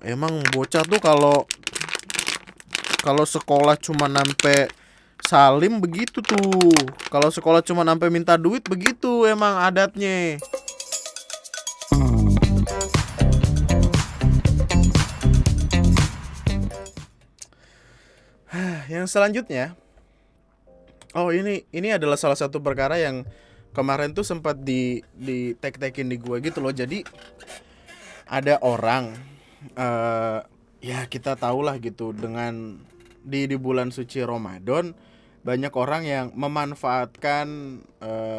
Emang bocah tuh kalau kalau sekolah cuma sampai salim begitu tuh. Kalau sekolah cuma sampai minta duit begitu emang adatnya. Yang selanjutnya, oh ini adalah salah satu perkara yang kemarin tuh sempat di tag-tagin di gua gitu loh. Jadi ada orang eh ya kita tahulah gitu dengan di bulan suci Ramadan banyak orang yang memanfaatkan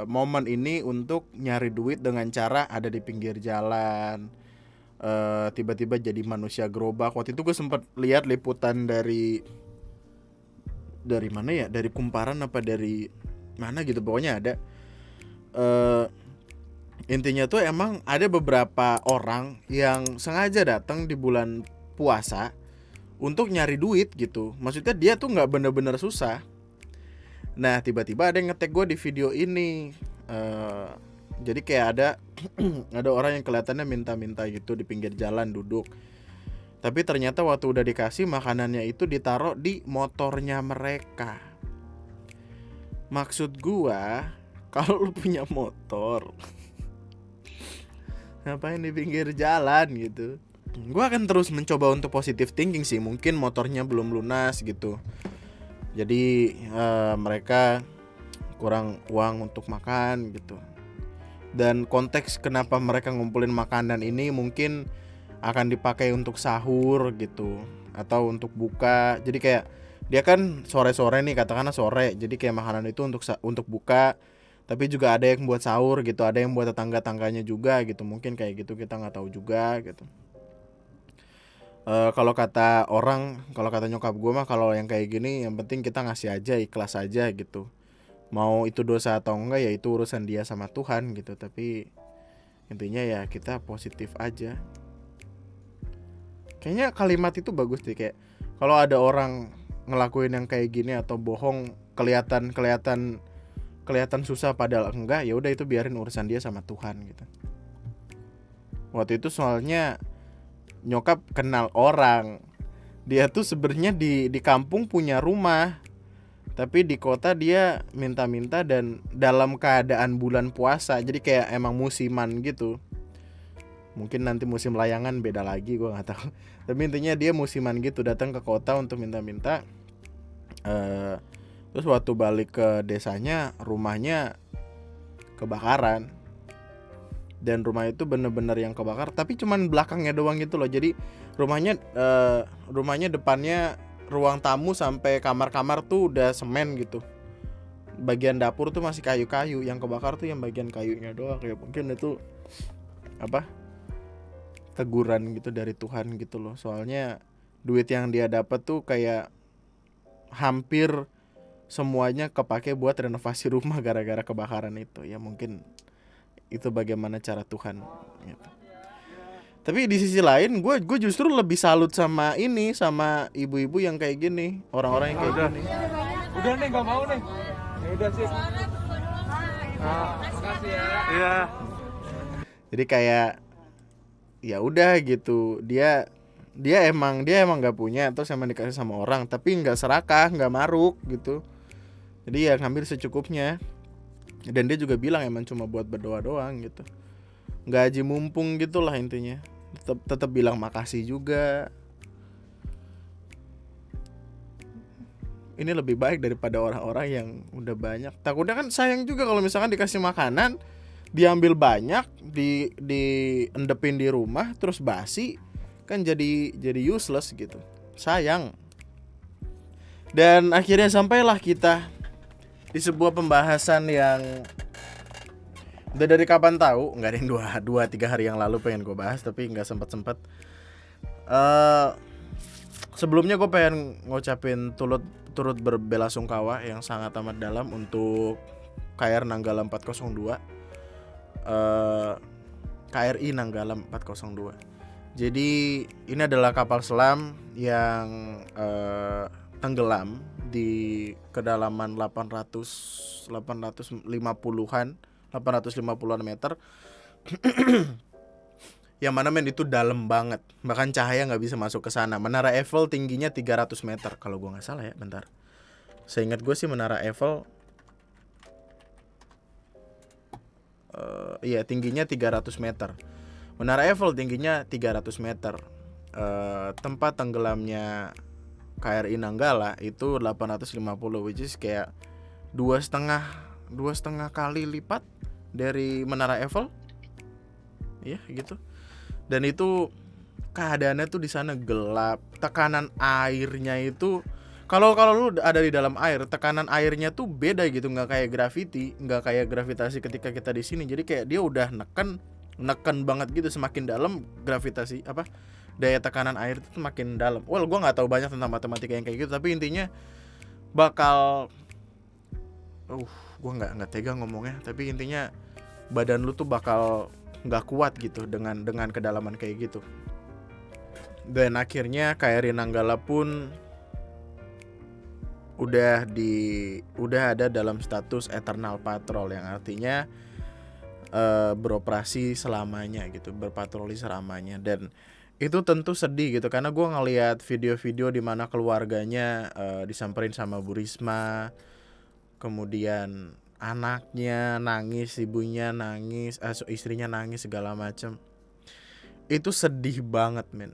momen ini untuk nyari duit dengan cara ada di pinggir jalan, tiba-tiba jadi manusia gerobak. Waktu itu gue sempat lihat liputan dari mana ya, dari Kumparan apa dari mana gitu, pokoknya ada. eh Intinya tuh emang ada beberapa orang yang sengaja datang di bulan puasa untuk nyari duit gitu. Maksudnya dia tuh nggak bener-bener susah. Nah tiba-tiba ada yang ngetek gue di video ini. Eh, jadi kayak ada ada orang yang kelihatannya minta-minta gitu di pinggir jalan duduk. Tapi ternyata waktu udah dikasih makanannya itu ditaruh di motornya mereka. Maksud gua, kalau lu punya motor, ngapain di pinggir jalan gitu. Gua akan terus mencoba untuk positive thinking sih. Mungkin motornya belum lunas gitu. Jadi mereka kurang uang untuk makan gitu. Dan konteks kenapa mereka ngumpulin makanan ini mungkin akan dipakai untuk sahur gitu atau untuk buka. Jadi kayak dia kan sore-sore nih, katakanlah sore. Jadi kayak makanan itu untuk buka, tapi juga ada yang buat sahur gitu, ada yang buat tetangga-tangganya juga gitu. Mungkin kayak gitu, kita nggak tahu juga gitu. Kalau kata orang, kalau kata nyokap gue mah kalau yang kayak gini yang penting kita ngasih aja, ikhlas aja gitu. Mau itu dosa atau enggak ya itu urusan dia sama Tuhan gitu. Tapi intinya ya kita positif aja. Kayaknya kalimat itu bagus deh, kayak kalau ada orang ngelakuin yang kayak gini atau bohong kelihatan kelihatan kelihatan susah padahal enggak, ya udah itu biarin urusan dia sama Tuhan gitu. Waktu itu soalnya nyokap kenal orang, dia tuh sebenarnya di kampung punya rumah, tapi di kota dia minta-minta dan dalam keadaan bulan puasa, jadi kayak emang musiman gitu. Mungkin nanti musim layangan beda lagi, gue nggak tahu. Tapi intinya dia musiman gitu, datang ke kota untuk minta-minta. Terus waktu balik ke desanya, rumahnya kebakaran. Dan rumah itu bener-bener yang kebakar, tapi cuman belakangnya doang gitu loh. Jadi rumahnya depannya ruang tamu sampai kamar-kamar tuh udah semen gitu. Bagian dapur tuh masih kayu-kayu, yang kebakar tuh yang bagian kayunya doang. Kayak mungkin itu apa? Teguran gitu dari Tuhan gitu loh. Soalnya duit yang dia dapat tuh kayak hampir semuanya kepake buat renovasi rumah gara-gara kebakaran itu. Ya mungkin itu bagaimana cara Tuhan gitu. Tapi di sisi lain gue justru lebih salut sama ini, sama ibu-ibu yang kayak gini, orang-orang yang kayak gini. Udah nih, nggak mau nih. Ya udah sih. Makasih ya. Iya. Jadi kayak ya udah gitu, dia emang nggak punya, terus emang dikasih sama orang, tapi nggak serakah, nggak maruk gitu. Jadi ya ngambil secukupnya. Dan dia juga bilang emang cuma buat berdoa doang gitu, nggak haji mumpung gitulah intinya. Tetap bilang makasih juga. Ini lebih baik daripada orang-orang yang udah banyak. Takutnya kan sayang juga kalau misalkan dikasih makanan diambil banyak, di endepin di rumah terus basi, kan jadi useless gitu. Sayang. Dan akhirnya sampailah kita di sebuah pembahasan yang udah dari kapan tahu, nggak ada yang 2-3 hari yang lalu pengen gue bahas tapi nggak sempet. Sebelumnya gue pengen ngucapin turut berbelasungkawa yang sangat amat dalam untuk KR Nanggala 402, KRI Nanggala 402. Jadi ini adalah kapal selam yang tenggelam di kedalaman 850-an meter Yang mana men itu dalam banget, bahkan cahaya nggak bisa masuk ke sana. Menara Eiffel tingginya 300 meter kalau gue nggak salah ya, bentar. Seingat gue sih Menara Eiffel iya tingginya 300 meter. Menara Eiffel tingginya 300 meter. Tempat tenggelamnya KRI Nanggala itu 850, which is kayak dua setengah kali lipat dari Menara Eiffel. Iya gitu. Dan itu keadaannya tuh di sana gelap. Tekanan airnya itu kalau lu ada di dalam air, tekanan airnya tuh beda gitu, nggak kayak gravitasi ketika kita di sini. Jadi kayak dia udah neken banget gitu, semakin dalam gravitasi daya tekanan air itu makin dalam. Well, gue nggak tahu banyak tentang matematika yang kayak gitu, tapi intinya bakal gue nggak tega ngomongnya, tapi intinya badan lu tuh bakal nggak kuat gitu dengan kedalaman kayak gitu. Dan akhirnya KRI Nanggala pun udah ada dalam status eternal patrol, yang artinya beroperasi selamanya gitu, berpatroli selamanya. Dan itu tentu sedih gitu, karena gue ngelihat video-video di mana keluarganya disamperin sama Bu Risma, kemudian anaknya nangis, ibunya nangis, istrinya nangis segala macam. Itu sedih banget men.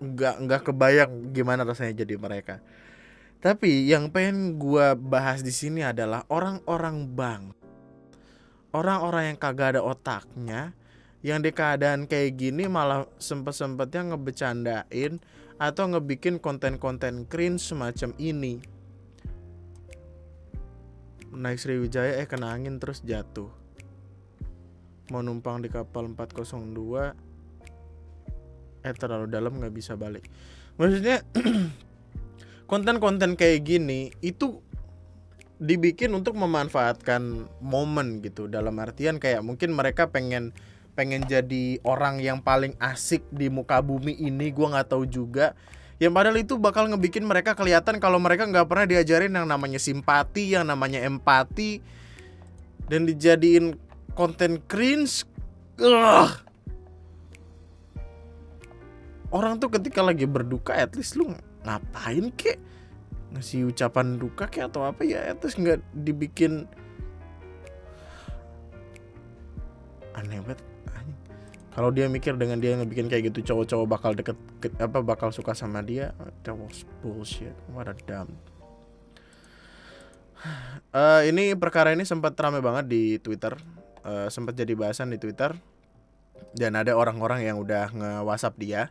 Nggak kebayang gimana rasanya jadi mereka. Tapi yang pengen gue bahas di sini adalah orang-orang yang kagak ada otaknya, yang di keadaan kayak gini malah sempet-sempetnya ngebecandain atau ngebikin konten-konten cringe semacam ini. Naik Sriwijaya kena angin terus jatuh. Mau numpang di kapal 402 terlalu dalam nggak bisa balik. Maksudnya konten-konten kayak gini itu dibikin untuk memanfaatkan momen gitu. Dalam artian kayak mungkin mereka pengen jadi orang yang paling asik di muka bumi ini, gue nggak tahu juga. Yang padahal itu bakal ngebikin mereka kelihatan kalau mereka nggak pernah diajarin yang namanya simpati, yang namanya empati, dan dijadiin konten cringe. Orang tuh ketika lagi berduka, at least lu ngapain kek, ngasih ucapan duka kek atau apa ya, at least nggak dibikin aneh banget. Kalau dia mikir dengan dia ngebikin kayak gitu cowok-cowok bakal bakal suka sama dia, that was bullshit. What a dumb. Ini perkara ini sempat ramai banget di Twitter, sempat jadi bahasan di Twitter, dan ada orang-orang yang udah nge-WhatsApp dia,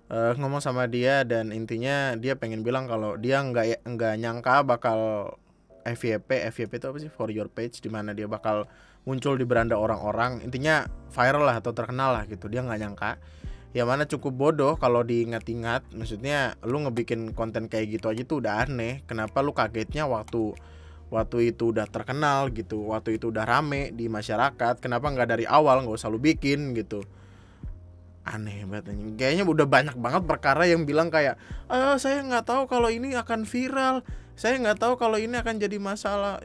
ngomong sama dia, dan intinya dia pengen bilang kalau dia nggak nyangka bakal FYP itu apa sih, for your page, dimana dia bakal muncul di beranda orang-orang, intinya viral lah atau terkenal lah gitu. Dia nggak nyangka, ya mana cukup bodoh kalau diingat-ingat. Maksudnya lu ngebikin konten kayak gitu aja tuh udah aneh, kenapa lu kagetnya waktu itu udah terkenal gitu, waktu itu udah rame di masyarakat, kenapa nggak dari awal, nggak usah lu bikin gitu. Aneh banget. Kayaknya udah banyak banget perkara yang bilang kayak saya nggak tahu kalau ini akan viral, saya nggak tahu kalau ini akan jadi masalah.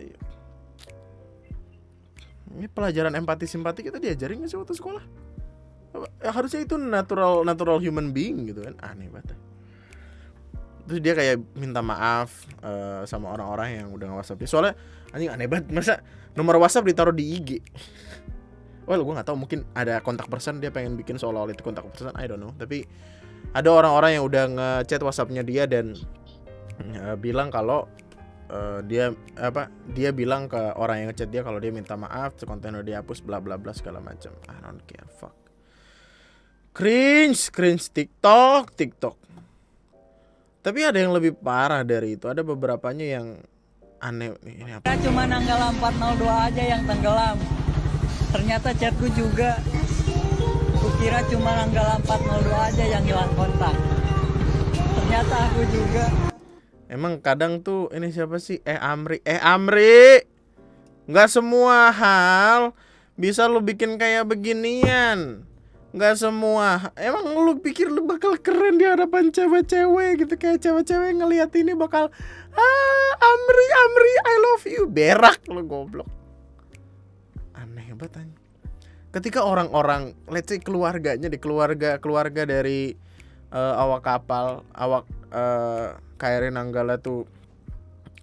Ini pelajaran empati simpati kita diajarin nggak sih waktu sekolah? Harusnya itu natural human being gitu kan. Aneh banget. Terus dia kayak minta maaf sama orang-orang yang udah nge-WhatsApp dia. Soalnya anjing aneh banget, masa nomor WhatsApp ditaruh di IG. Well, gue nggak tahu, mungkin ada kontak person, dia pengen bikin seolah-olah itu kontak person, I don't know. Tapi ada orang-orang yang udah ngechat WhatsApp-nya dia dan bilang kalau dia bilang ke orang yang ngechat dia kalau dia minta maaf, konten udah dihapus, bla bla bla segala macam. I don't care, fuck. Cringe TikTok. Tapi ada yang lebih parah dari itu. Ada beberapanya yang aneh. Ini apa? Cuma Nanggala 402 aja yang tenggelam. Ternyata chatku juga. Kukira cuma Nanggala 402 aja yang hilang kontak. Ternyata aku juga. Emang kadang tuh ini siapa sih? Amri. Nggak semua hal bisa lu bikin kayak beginian. Nggak semua. Emang lu pikir lu bakal keren di hadapan cewek-cewek gitu, kayak cewek-cewek ngelihat ini bakal Amri I love you. Berak lu goblok. Aneh banget. ketika orang-orang, let's say keluarganya di keluarga dari awak kapal, awak KRI Nanggala tuh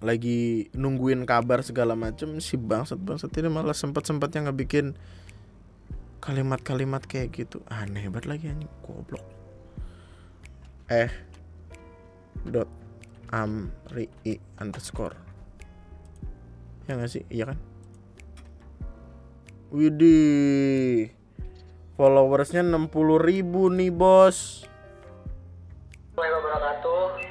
lagi nungguin kabar segala macem, si bangsat ini malah sempatnya ngebikin kalimat-kalimat kayak gitu. Aneh banget lagi anjing, goblok. .amri_i_ ya nggak sih, iya kan? Widih, followersnya 60.000 nih bos. Wabarakatuh.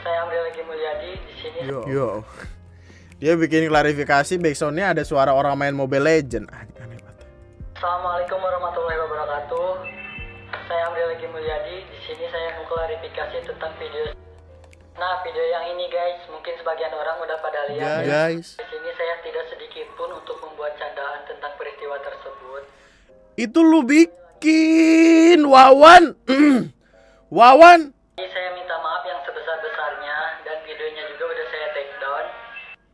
Saya Amri lagi Mulyadi di sini. Yo. Dia bikin klarifikasi, backsoundnya ada suara orang main Mobile Legend. Aneh banget. Assalamualaikum warahmatullahi wabarakatuh. Saya Amri lagi Mulyadi di sini. Saya mau klarifikasi tentang video. Nah, video yang ini guys, mungkin sebagian orang udah pada lihat. Guys. Di sini saya tidak sedikit pun untuk membuat candaan tentang peristiwa tersebut. Itu lu bikin, Wawan. Wawan. Saya minta maaf yang sebesar-besarnya dan videonya juga udah saya take down.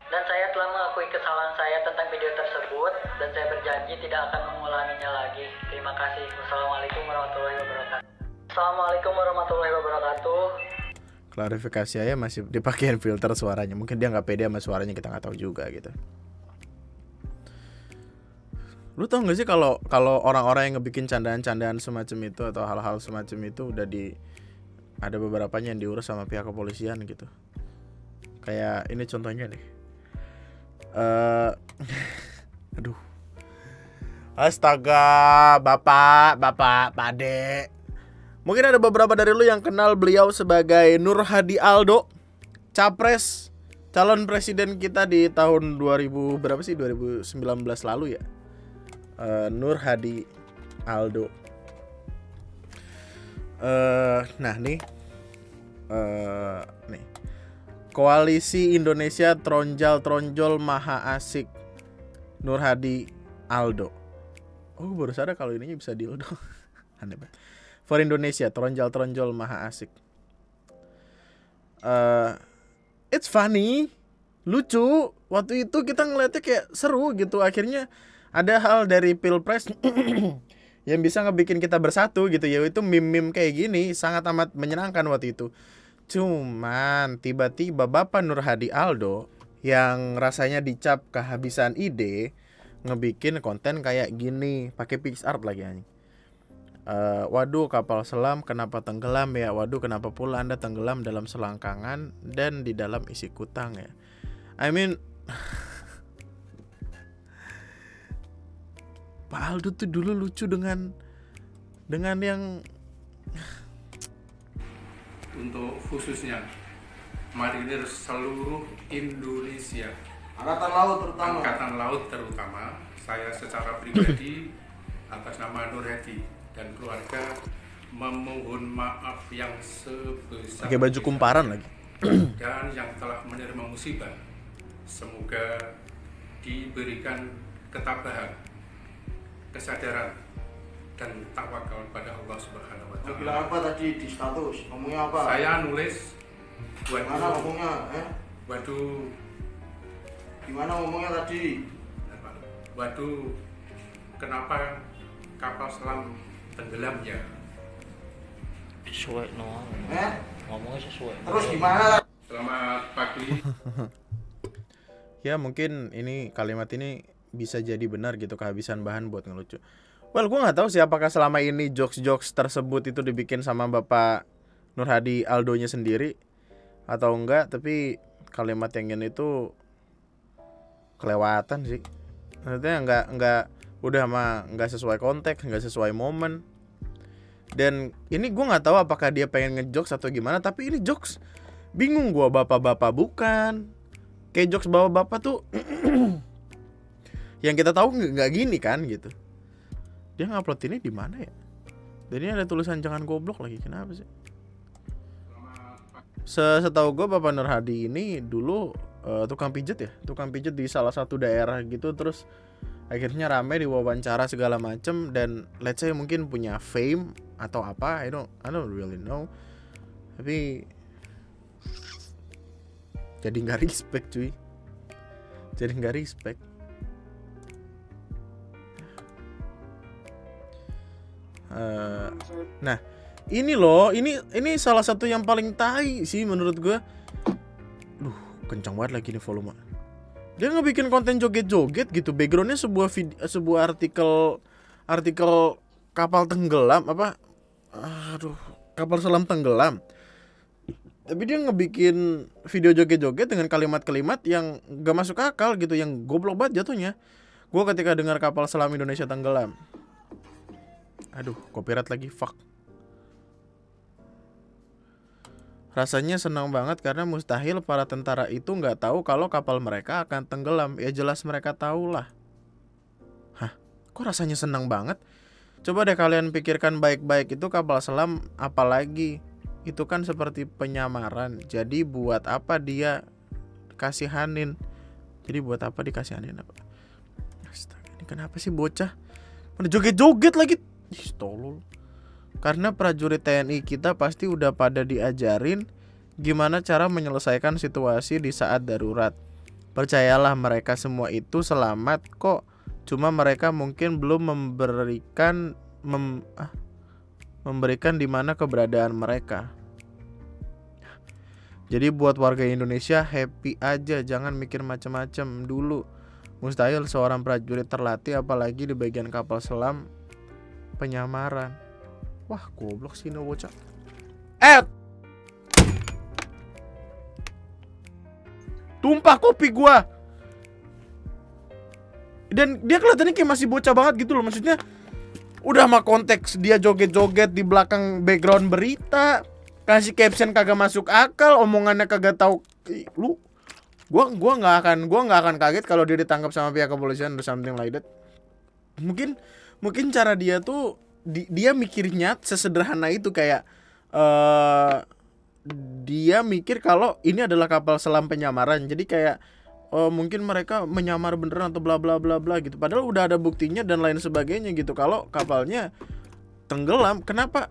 Dan saya telah mengakui kesalahan saya tentang video tersebut dan saya berjanji tidak akan mengulanginya lagi. Terima kasih. Wassalamualaikum warahmatullahi wabarakatuh. Assalamualaikum warahmatullahi wabarakatuh. Klarifikasi aja masih dipakein filter suaranya. Mungkin dia nggak pede sama suaranya, kita nggak tahu juga gitu. Lu tau gak sih kalau orang-orang yang ngebikin candaan-candaan semacam itu atau hal-hal semacam itu ada beberapanya yang diurus sama pihak kepolisian gitu. Kayak ini contohnya nih. Aduh. Astaga, Bapak, Pade. Mungkin ada beberapa dari lu yang kenal beliau sebagai Nur Hadi Aldo, capres calon presiden kita di tahun 2000 berapa sih? 2019 lalu ya. Nur Hadi Aldo. Nah nih, Koalisi Indonesia Tronjol Maha Asik, Nur Hadi Aldo. Oh, baru sadar kalau ininya bisa dildo. Aneh banget. For Indonesia Tronjol Maha Asik. It's funny, lucu. Waktu itu kita ngeliatnya kayak seru gitu. Akhirnya ada hal dari Pilpres yang bisa ngebikin kita bersatu gitu, yaitu meme-meme kayak gini. Sangat amat menyenangkan waktu itu. Cuman tiba-tiba Bapak Nur Hadi Aldo yang rasanya dicap kehabisan ide ngebikin konten kayak gini, pakai PixArt lagi anjing. Waduh, kapal selam kenapa tenggelam ya? Waduh, kenapa pula Anda tenggelam dalam selangkangan dan di dalam isi kutang ya? I mean, Pak Aldo tuh dulu lucu dengan yang untuk khususnya marinir seluruh Indonesia, Angkatan Laut terutama, saya secara pribadi atas nama Nur Hadi dan keluarga memohon maaf yang sebesar. pakai baju kumparan lagi. Dan yang telah menerima musibah, semoga diberikan ketabahan, kesadaran, dan tawakal pada Allah Subhanahu wa Ta'ala. Bilang apa tadi di status? Ngomongnya apa? Saya nulis Gimana ngomongnya? Waduh. Gimana ngomongnya tadi? Waduh, kenapa kapal selam tenggelam ya? Sesuai no. Ngomongnya sesuai. Terus gimana? Selamat pagi. Ya mungkin ini kalimat ini bisa jadi benar gitu, kehabisan bahan buat ngelucu. Well, gue nggak tahu sih apakah selama ini jokes tersebut itu dibikin sama Bapak Nur Hadi Aldonya sendiri atau enggak, tapi kalimat yang ini tuh kelewatan sih. Maksudnya nggak sesuai konteks, nggak sesuai momen. Dan ini gue nggak tahu apakah dia pengen ngejokes atau gimana, tapi ini jokes bingung gue, bapak-bapak bukan. Kayak jokes bapak-bapak tuh yang kita tahu nggak gini kan gitu. Dia ngupload ini di mana ya? Dan ini ada tulisan jangan goblok lagi, kenapa sih? Setahu gue Bapak Nur Hadi ini dulu tukang pijet di salah satu daerah gitu, terus akhirnya rame diwawancara segala macem, dan let's say mungkin punya fame atau apa, I don't really know, tapi jadi nggak respect cuy, Nah, ini loh, ini salah satu yang paling tai sih menurut gue. Duh, kencang banget lagi nih volume. Dia ngebikin konten joget-joget gitu. Backgroundnya sebuah artikel kapal tenggelam apa? Aduh, kapal selam tenggelam. Tapi dia ngebikin video joget-joget dengan kalimat-kalimat yang gak masuk akal gitu, yang goblok banget jatuhnya. Gue ketika dengar kapal selam Indonesia tenggelam. Aduh, copyright lagi, fuck. Rasanya senang banget karena mustahil para tentara itu nggak tahu kalau kapal mereka akan tenggelam. Ya jelas mereka tahu lah. Hah? Kok rasanya senang banget? Coba deh kalian pikirkan baik-baik, itu kapal selam apalagi? Itu kan seperti penyamaran. Jadi buat apa dia kasihanin? Jadi buat apa dikasihanin apa? Astaga, ini kenapa sih bocah? Mana joget-joget lagi? Ih, tolol. Karena prajurit TNI kita pasti udah pada diajarin gimana cara menyelesaikan situasi di saat darurat. Percayalah mereka semua itu selamat kok. Cuma mereka mungkin belum memberikan di mana keberadaan mereka. Jadi buat warga Indonesia happy aja, jangan mikir macam-macam dulu. Mustahil seorang prajurit terlatih apalagi di bagian kapal selam penyamaran. Wah, goblok sih no bocah. Tumpah kopi gua. Dan dia kelihatannya kayak masih bocah banget gitu loh. Maksudnya udah mah konteks dia joget-joget di belakang background berita, kasih caption kagak masuk akal, omongannya kagak tahu. Lu gua nggak akan kaget kalau dia ditangkap sama pihak kepolisian atau something like that. Mungkin cara dia tuh dia mikirnya sesederhana itu, kayak dia mikir kalau ini adalah kapal selam penyamaran. Jadi kayak mungkin mereka menyamar beneran atau bla bla bla bla gitu. Padahal udah ada buktinya dan lain sebagainya gitu. Kalau kapalnya tenggelam, kenapa?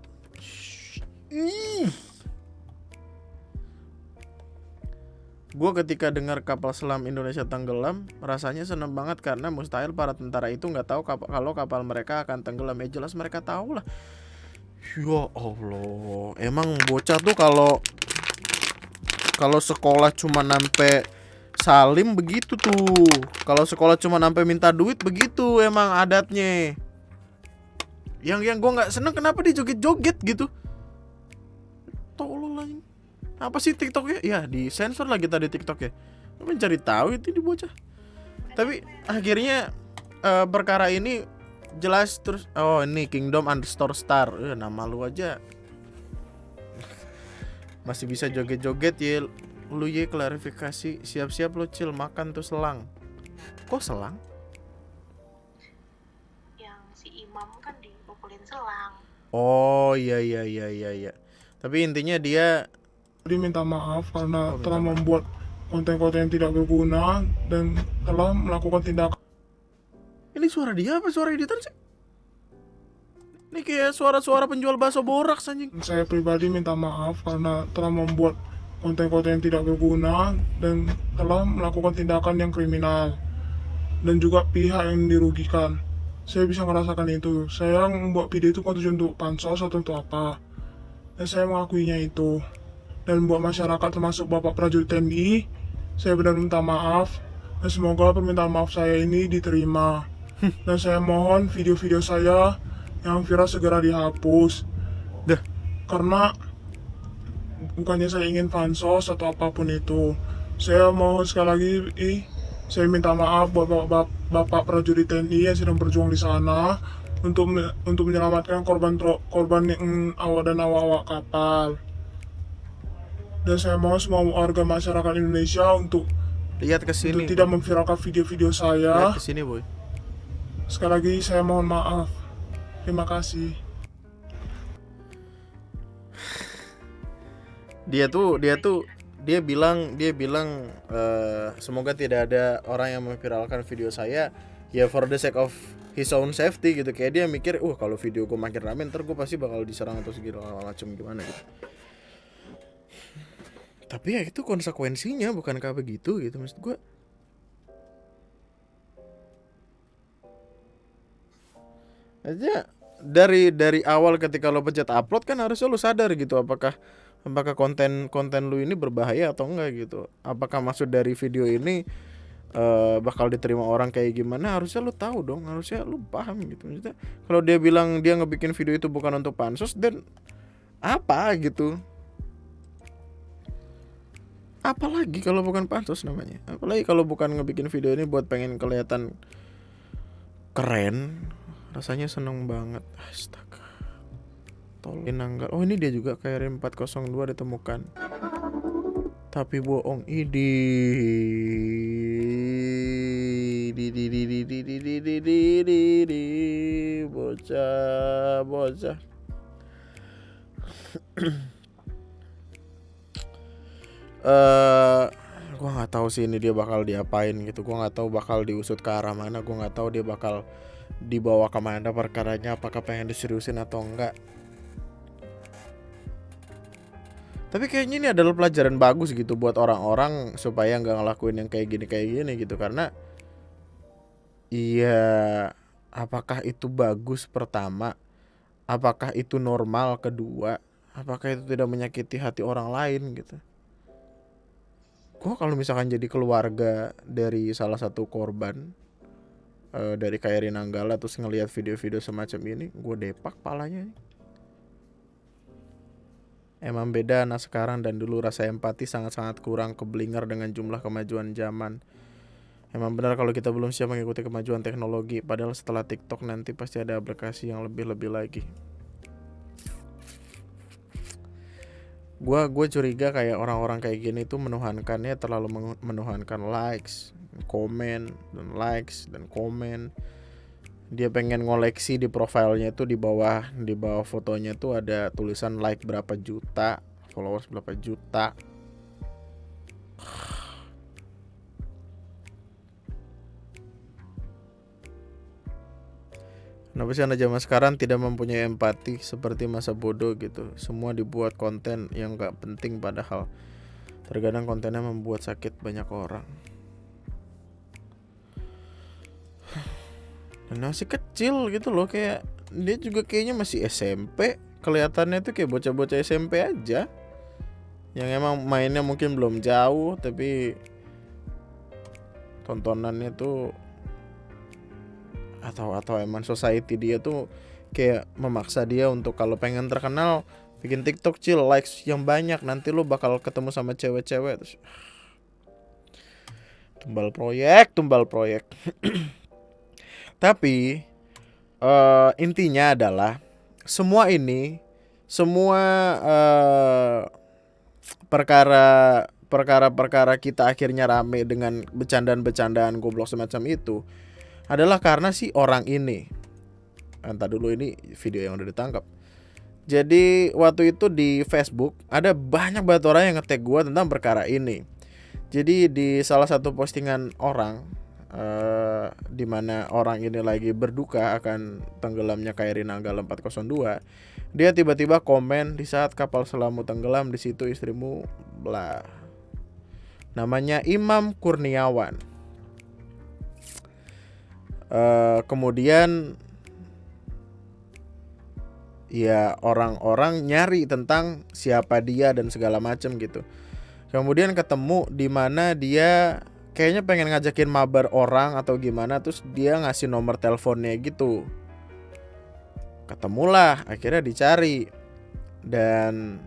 Gue ketika dengar kapal selam Indonesia tenggelam, rasanya seneng banget karena mustahil para tentara itu nggak tahu kalau kapal mereka akan tenggelam. Ya jelas mereka tahu lah. Ya Allah, emang bocah tuh kalau sekolah cuma sampai salim begitu tuh. Kalau sekolah cuma sampai minta duit begitu emang adatnya. Yang gue nggak seneng kenapa dia joget-joget gitu. Tolol lagi. Apa sih TikToknya? Ya disensor lagi tadi TikTok ya. Mencari tahu itu di bocah. Tapi akhirnya perkara ini jelas terus. Oh ini Kingdom Understar Star. Nama lu aja masih bisa joget-joget ya. Lu ya klarifikasi. Siap-siap lu Cil, makan tuh selang. Kok selang? Yang si imam kan dipukulin selang. Oh iya. Tapi intinya dia minta maaf karena telah membuat konten-konten yang tidak berguna dan telah melakukan tindakan. Ini suara dia apa suara editor sih? Ini kayak suara-suara penjual bakso borak anjing. Saya pribadi minta maaf karena telah membuat konten-konten yang tidak berguna dan telah melakukan tindakan yang kriminal dan juga pihak yang dirugikan. Saya bisa merasakan itu. Saya membuat video itu tujuan untuk pansos atau untuk apa, dan saya mengakuinya itu. Dan buat masyarakat termasuk Bapak prajurit TNI, saya benar minta maaf dan semoga permintaan maaf saya ini diterima. Dan saya mohon video-video saya yang viral segera dihapus. Karena bukannya saya ingin pansos atau apapun itu. Saya mohon sekali lagi, saya minta maaf buat Bapak prajurit TNI yang sedang berjuang di sana untuk menyelamatkan korban yang awak kapal. Dan saya mohon semua warga masyarakat Indonesia untuk lihat ke sini. Untuk tidak memviralkan video-video saya. Lihat ke sini, boy. Sekali lagi saya mohon maaf. Terima kasih. Dia bilang semoga tidak ada orang yang memviralkan video saya ya for the sake of his own safety gitu. Kayak dia mikir, kalau video gue makin rame ntar gue pasti bakal diserang atau segala macam gimana gitu. Tapi ya itu konsekuensinya, bukankah begitu gitu maksud gue. Aja dari awal ketika lo pencet upload kan harusnya lo sadar gitu apakah konten lu ini berbahaya atau enggak gitu. Apakah maksud dari video ini bakal diterima orang kayak gimana, harusnya lu tahu dong, harusnya lu paham gitu. Maksudnya kalau dia bilang dia ngebikin video itu bukan untuk pansos, dan apa gitu. Apalagi kalau bukan pansos namanya. Apalagi kalau bukan ngebikin video ini buat pengen kelihatan keren. Rasanya seneng banget. Astaga. Tolong nanggal. Oh, ini dia juga KRI 402 ditemukan. Tapi bohong. Bocah. Gue nggak tahu sih ini dia bakal diapain gitu. Gue nggak tahu bakal diusut ke arah mana. Gue nggak tahu dia bakal dibawa kemana perkaranya. Apakah pengen diseriusin atau enggak. Tapi kayaknya ini adalah pelajaran bagus gitu buat orang-orang supaya nggak ngelakuin yang kayak gini gitu. Karena iya, apakah itu bagus pertama? Apakah itu normal kedua? Apakah itu tidak menyakiti hati orang lain gitu? Gue kalau misalkan jadi keluarga dari salah satu korban dari KRI Nanggala terus ngelihat video-video semacam ini, gue depak palanya. Emang beda anak sekarang dan dulu, rasa empati sangat-sangat kurang, keblinger dengan jumlah kemajuan zaman. Emang benar kalau kita belum siap mengikuti kemajuan teknologi, padahal setelah TikTok nanti pasti ada aplikasi yang lebih-lebih lagi. Gue curiga kayak orang-orang kayak gini tuh menuhankannya terlalu menuhankan likes, komen, dan komen. Dia pengen ngoleksi di profilnya tuh di bawah fotonya tuh ada tulisan like berapa juta, followers berapa juta. Kenapa sih anak zaman sekarang tidak mempunyai empati seperti masa bodoh gitu. Semua dibuat konten yang gak penting padahal terkadang kontennya membuat sakit banyak orang. Dan masih kecil gitu loh, kayak dia juga kayaknya masih SMP. Kelihatannya tuh kayak bocah-bocah SMP aja, yang emang mainnya mungkin belum jauh, tapi tontonannya tuh atau emang society dia tuh kayak memaksa dia untuk kalau pengen terkenal bikin TikTok chill, likes yang banyak, nanti lu bakal ketemu sama cewek-cewek. Terus tumbal proyek. Tapi intinya adalah semua perkara kita akhirnya rame dengan bercandaan goblok semacam itu adalah karena si orang ini. Entar dulu, ini video yang udah ditangkap. Jadi waktu itu di Facebook ada banyak banget orang yang nge-tag gue tentang perkara ini. Jadi di salah satu postingan orang di mana orang ini lagi berduka akan tenggelamnya KRI Nanggala 402, dia tiba-tiba komen, di saat kapal selammu tenggelam di situ istrimu bla. Namanya Imam Kurniawan. Kemudian ya orang-orang nyari tentang siapa dia dan segala macam gitu. Kemudian ketemu di mana dia kayaknya pengen ngajakin mabar orang atau gimana, terus dia ngasih nomor teleponnya gitu. Ketemulah, akhirnya dicari. Dan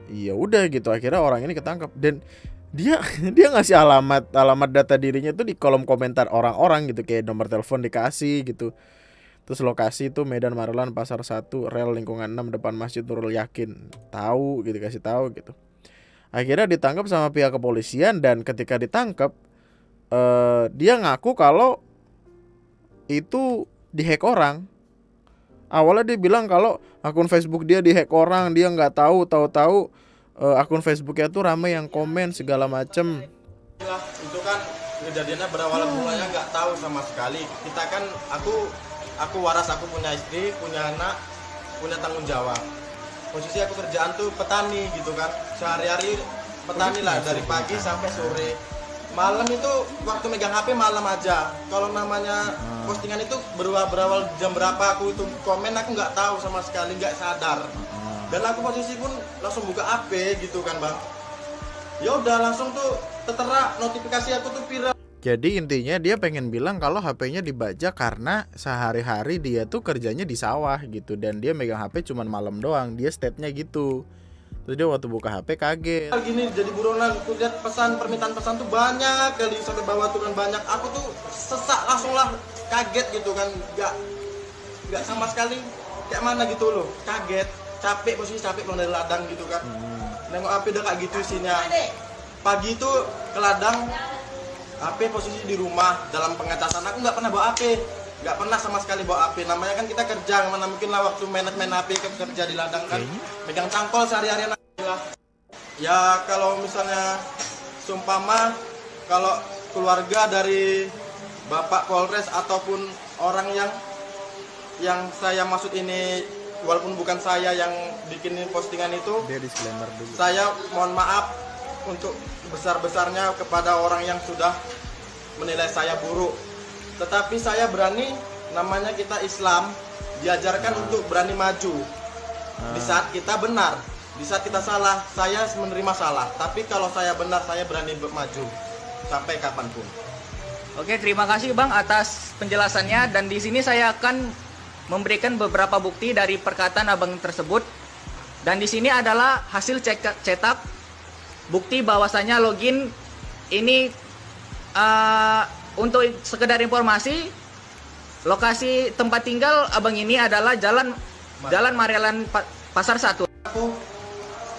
ya udah gitu, akhirnya orang ini ketangkep dan dia ngasih alamat data dirinya tuh di kolom komentar orang-orang gitu, kayak nomor telepon dikasih gitu. Terus lokasi tuh Medan Marelan Pasar 1 rel lingkungan 6 depan Masjid Nurul Yakin. Tahu gitu, kasih tahu gitu. Akhirnya ditangkap sama pihak kepolisian, dan ketika ditangkap dia ngaku kalau itu dihack orang. Awalnya dia bilang kalau akun Facebook dia dihack orang, dia nggak tahu akun Facebooknya tuh ramai yang komen segala macem. Itu kan kejadiannya berawal mulanya nggak tahu sama sekali. Kita kan aku waras, aku punya istri, punya anak, punya tanggung jawab. Posisi aku kerjaan tuh petani gitu kan, sehari-hari petani lah dari pagi sampai sore. Malam itu waktu megang HP malam aja. Kalau namanya postingan itu berawal jam berapa aku itu komen, aku nggak tahu sama sekali, nggak sadar. Dan aku posisi pun langsung buka HP gitu kan bang. Ya udah langsung tuh tertera notifikasi aku tuh viral. Jadi intinya dia pengen bilang kalau HP-nya dibajak karena sehari-hari dia tuh kerjanya di sawah gitu, dan dia megang HP cuman malam doang. Dia state-nya gitu. Terus dia waktu buka HP kaget. Gini jadi buronan, aku lihat permintaan pesan tuh banyak kali sampai bawah tuh kan banyak. Aku tuh sesak langsung lah, kaget gitu kan, nggak sama sekali kayak mana gitu loh, kaget, capek, posisi capek pulang dari ladang gitu kan. Nengok HP udah kayak gitu isinya. Pagi itu ke ladang, HP posisi di rumah dalam pengecasan. Aku nggak pernah bawa HP, nggak pernah sama sekali bawa HP. Namanya kan kita kerja, mana mungkin lah waktu main HP kerja di ladang kan, megang cangkol sehari-harian lah. Ya kalau misalnya seumpama kalau keluarga dari Bapak Polres ataupun orang yang saya maksud ini, walaupun bukan saya yang bikin postingan itu, Dia disclaimer dulu. saya mohon maaf untuk besar-besarnya kepada orang yang sudah menilai saya buruk. Tetapi saya berani, namanya kita Islam, diajarkan untuk berani maju. Di saat kita benar, di saat kita salah, saya menerima salah. Tapi kalau saya benar, saya berani maju sampai kapanpun. Oke, terima kasih Bang atas penjelasannya, dan di sini saya akan memberikan beberapa bukti dari perkataan Abang tersebut. Dan di sini adalah hasil cetak bukti bahwasanya login ini untuk sekedar informasi, lokasi tempat tinggal Abang ini adalah Jalan Marelan Pasar 1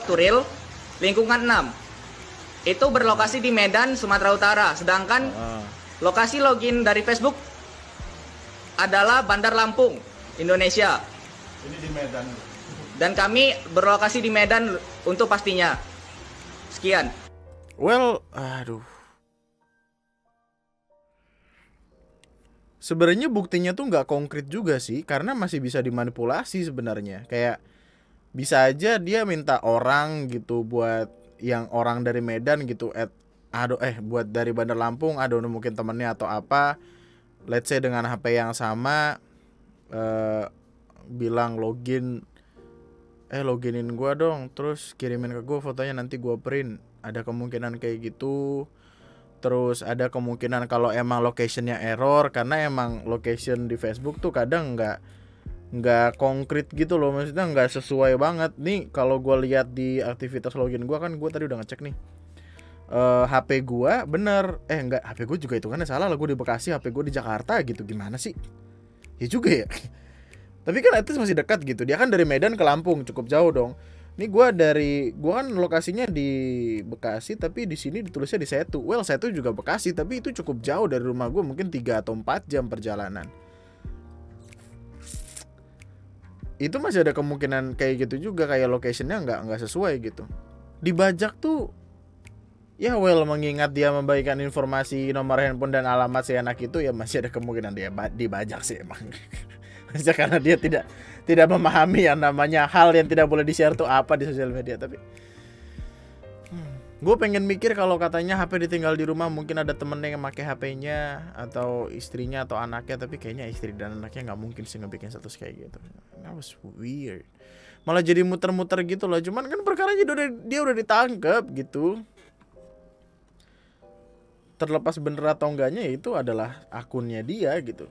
Turil, lingkungan 6. Itu berlokasi di Medan, Sumatera Utara. Sedangkan lokasi login dari Facebook adalah Bandar Lampung, Indonesia. Ini di Medan. Dan kami berlokasi di Medan untuk pastinya. Sekian. Well, aduh. Sebenarnya buktinya tuh nggak konkret juga sih, karena masih bisa dimanipulasi sebenarnya. Kayak bisa aja dia minta orang gitu buat yang orang dari Medan gitu, buat dari Bandar Lampung, ada mungkin temennya atau apa. Let's say dengan HP yang sama, bilang loginin gua dong, terus kirimin ke gua fotonya, nanti gua print. Ada kemungkinan kayak gitu. Terus ada kemungkinan kalau emang locationnya error, karena emang location di Facebook tuh kadang nggak konkret gitu loh, maksudnya nggak sesuai banget. Nih kalau gua lihat di aktivitas login gua kan, gua tadi udah ngecek nih. HP gua bener, enggak, HP gua juga hitungannya salah lah, gua di Bekasi, HP gua di Jakarta gitu, gimana sih? Ya juga ya. Tapi kan at least masih dekat gitu. Dia kan dari Medan ke Lampung, cukup jauh dong. Ini gua kan lokasinya di Bekasi, tapi di sini ditulisnya di Setu. Well, Setu juga Bekasi, tapi itu cukup jauh dari rumah gua, mungkin 3 atau 4 jam perjalanan. Itu masih ada kemungkinan kayak gitu juga, kayak locationnya nggak sesuai gitu. Dibajak tuh, ya well, mengingat dia membagikan informasi nomor handphone dan alamat si anak itu, ya masih ada kemungkinan dia dibajak sih emang. Karena dia tidak memahami yang namanya hal yang tidak boleh di-share tuh apa di sosial media. Tapi gue pengen mikir kalau katanya HP ditinggal di rumah, mungkin ada temennya yang pakai HP-nya atau istrinya atau anaknya, tapi kayaknya istri dan anaknya nggak mungkin sih ngebikin status kayak gitu. That was weird. Malah jadi muter-muter gitu loh. Cuman kan perkaranya dia udah ditangkap gitu. Terlepas bener atau enggaknya, itu adalah akunnya dia gitu.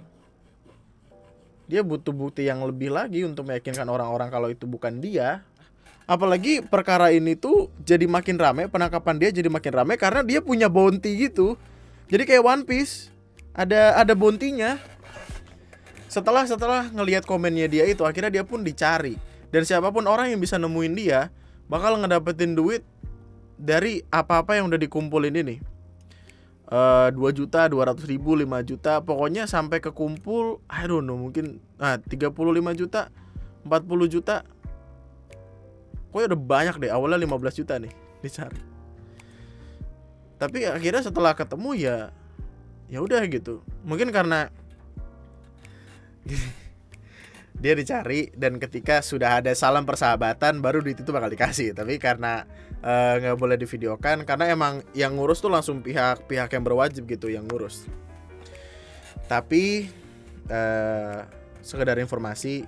Dia butuh bukti yang lebih lagi untuk meyakinkan orang-orang kalau itu bukan dia. Apalagi perkara ini tuh jadi makin rame, penangkapan dia jadi makin rame karena dia punya bounty gitu. Jadi kayak One Piece, ada bounty-nya. Setelah ngelihat komennya dia itu, akhirnya dia pun dicari. Dan siapapun orang yang bisa nemuin dia bakal ngedapetin duit dari apa-apa yang udah dikumpulin ini. 2 juta, 200 ribu, 5 juta, pokoknya sampai kekumpul, I don't know, mungkin 35 juta, 40 juta. Pokoknya udah banyak deh, awalnya 15 juta nih dicari. Tapi akhirnya setelah ketemu ya udah gitu. Mungkin karena dia dicari, dan ketika sudah ada salam persahabatan baru duit itu bakal dikasih. Tapi karena nggak boleh divideokan, karena emang yang ngurus tuh langsung pihak yang berwajib gitu yang ngurus. Tapi sekedar informasi,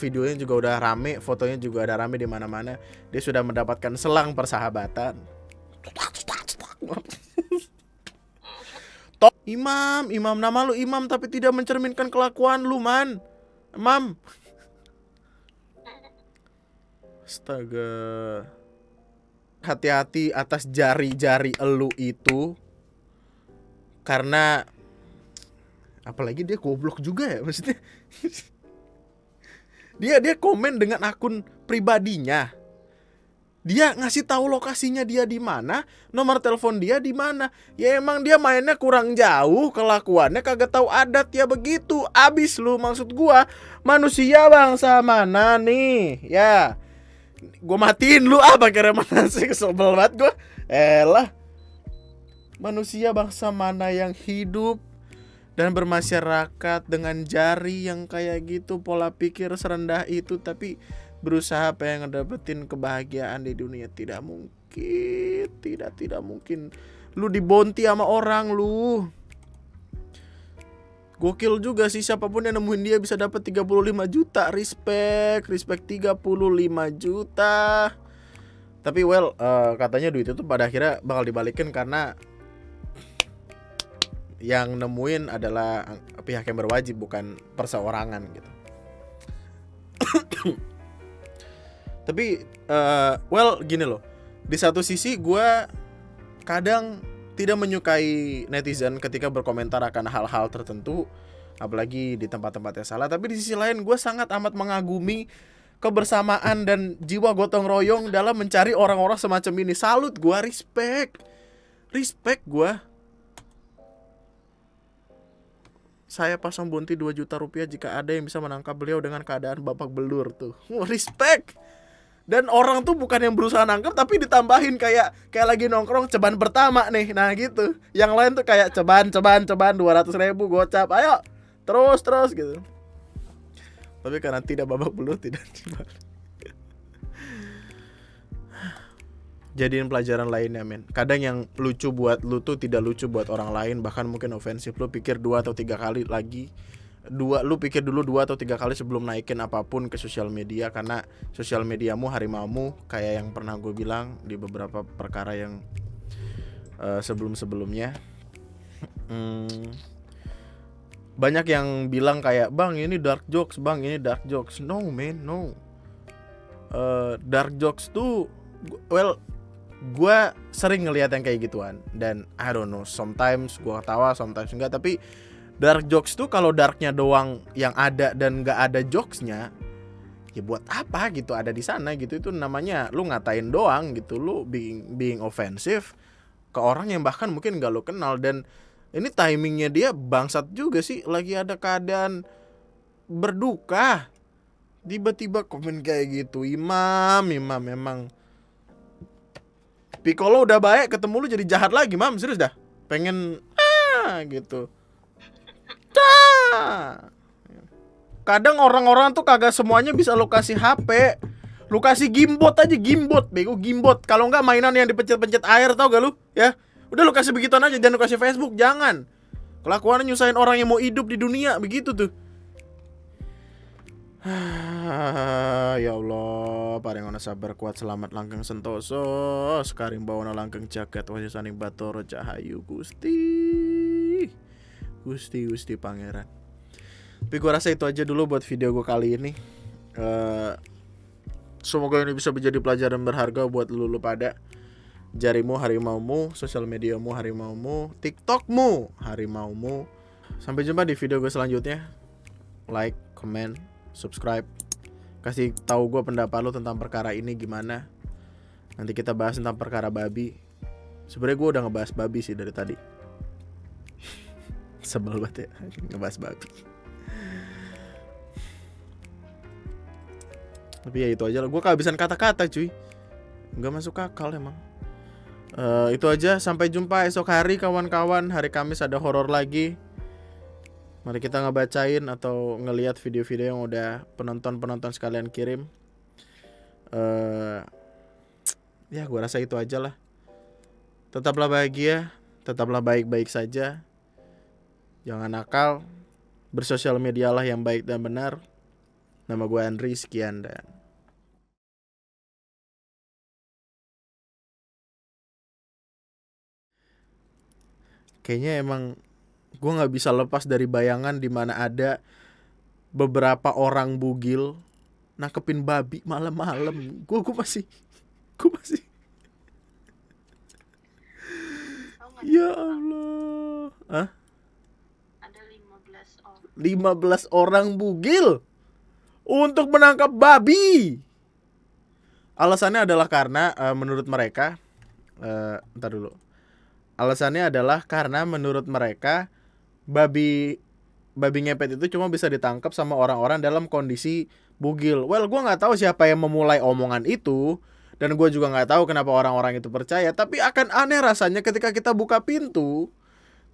videonya juga udah rame, fotonya juga ada rame di mana-mana. Dia sudah mendapatkan selang persahabatan. Imam, nama lu Imam tapi tidak mencerminkan kelakuan lu, man. Imam. Astaga. Hati-hati atas jari-jari elu itu. Karena apalagi dia goblok juga ya, maksudnya. Dia komen dengan akun pribadinya. Dia ngasih tahu lokasinya dia di mana, nomor telepon dia di mana. Ya emang dia mainnya kurang jauh, kelakuannya kagak tahu adat ya begitu. Abis lu, maksud gua manusia bangsa mana nih? Ya. Gua matiin lu pakai remahan sih, kesel banget gua. Elah. Manusia bangsa mana yang hidup dan bermasyarakat dengan jari yang kayak gitu, pola pikir serendah itu, tapi berusaha pengen ngedapetin kebahagiaan di dunia. Tidak mungkin. Tidak mungkin. Lu dibonti sama orang lu. Gokil juga sih, siapapun yang nemuin dia bisa dapat 35 juta. Respect 35 juta. Tapi katanya duit itu pada akhirnya bakal dibalikin karena yang nemuin adalah pihak yang berwajib, bukan perseorangan gitu. Tapi gini loh. Di satu sisi gue kadang tidak menyukai netizen ketika berkomentar akan hal-hal tertentu, apalagi di tempat-tempat yang salah. Tapi di sisi lain gue sangat amat mengagumi kebersamaan dan jiwa gotong royong dalam mencari orang-orang semacam ini. Salut gue, respect gue. Saya pasang bounty 2 juta rupiah jika ada yang bisa menangkap beliau dengan keadaan babak belur tuh. Respect. Dan orang tuh bukan yang berusaha nangkep, tapi ditambahin kayak lagi nongkrong ceban pertama nih. Nah gitu. Yang lain tuh kayak ceban 200.000 gocap. Ayo terus gitu. Tapi karena tidak babak belur, tidak ceban. Jadiin pelajaran lainnya, men. Kadang yang lucu buat lu tuh tidak lucu buat orang lain, bahkan mungkin ofensif. Lu pikir 2 atau 3 kali lagi. Lu pikir dulu 2 atau 3 kali sebelum naikin apapun ke sosial media, karena sosial mediamu harimaumu, kayak yang pernah gue bilang di beberapa perkara yang sebelum-sebelumnya. Banyak yang bilang kayak, "Bang, ini dark jokes, Bang, ini dark jokes." No, man, no. Dark jokes tuh gue sering ngelihat yang kayak gituan, dan I don't know, sometimes gue ketawa, sometimes enggak. Tapi dark jokes tuh kalau darknya doang yang ada dan nggak ada jokesnya, ya buat apa gitu ada di sana gitu. Itu namanya lu ngatain doang gitu, lu being offensive ke orang yang bahkan mungkin nggak lu kenal. Dan ini timingnya dia bangsat juga sih, lagi ada keadaan berduka tiba-tiba komen kayak gitu. Imam memang Piccolo udah baik, ketemu lu jadi jahat lagi, Mam. Serius dah, pengen gitu. Kadang orang-orang tuh kagak semuanya bisa lu kasih HP. Lu kasih gimbot aja, bego gimbot. Kalau enggak mainan yang dipencet-pencet air, tau gak lu? Ya. Udah lu kasih begituan aja, jangan lu kasih Facebook, jangan. Kelakuannya nyusahin orang yang mau hidup di dunia, begitu tuh. Ya Allah, paringana sabar kuat selamat langgeng sentoso, sekaring bawana langgeng jagat wasisaning Bathara Cahayu Gusti pangeran. Tapi gue rasa itu aja dulu buat video gue kali ini. Semoga ini bisa menjadi pelajaran berharga buat lu pada. Jarimu harimaumu, sosial mediamu harimaumu, TikTokmu harimaumu. Sampai jumpa di video gue selanjutnya. Like, comment, subscribe. Kasih tahu gue pendapat lu tentang perkara ini gimana. Nanti kita bahas tentang perkara babi. Sebenarnya gue udah ngebahas babi sih dari tadi. Sebel banget ya ngebahas babi. Tapi ya itu aja lah. Gue kehabisan kata-kata cuy. Gak masuk akal emang. Itu aja. Sampai jumpa esok hari kawan-kawan. Hari Kamis ada horor lagi. Mari kita ngebacain atau ngelihat video-video yang udah penonton-penonton sekalian kirim. Ya gue rasa itu aja lah. Tetaplah bahagia. Tetaplah baik-baik saja. Jangan nakal. bersosial medialah yang baik dan benar. Nama gue Andri, sekian dan kayaknya emang gue nggak bisa lepas dari bayangan di mana ada beberapa orang bugil nangkepin babi malam-malam. Gue masih Tahu nggak ya ada Allah. Hah? ada 15 orang. 15 orang bugil untuk menangkap babi. Alasannya adalah karena menurut mereka ntar dulu. Alasannya adalah karena menurut mereka babi ngepet itu cuma bisa ditangkap sama orang-orang dalam kondisi bugil. Well, gue nggak tahu siapa yang memulai omongan itu, dan gue juga nggak tahu kenapa orang-orang itu percaya. Tapi akan aneh rasanya ketika kita buka pintu,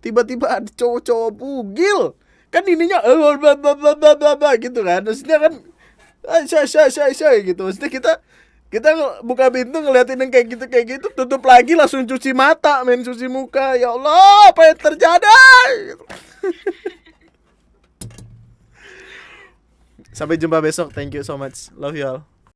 tiba-tiba ada cowok-cowok bugil. Kan ininya gitu kan. Maksudnya kan say gitu. Maksudnya kita buka pintu ngeliatin yang kayak gitu, tutup lagi langsung cuci mata, cuci muka. Ya Allah, apa yang terjadi? Gitu. Sampai jumpa besok. Thank you so much. Love you all.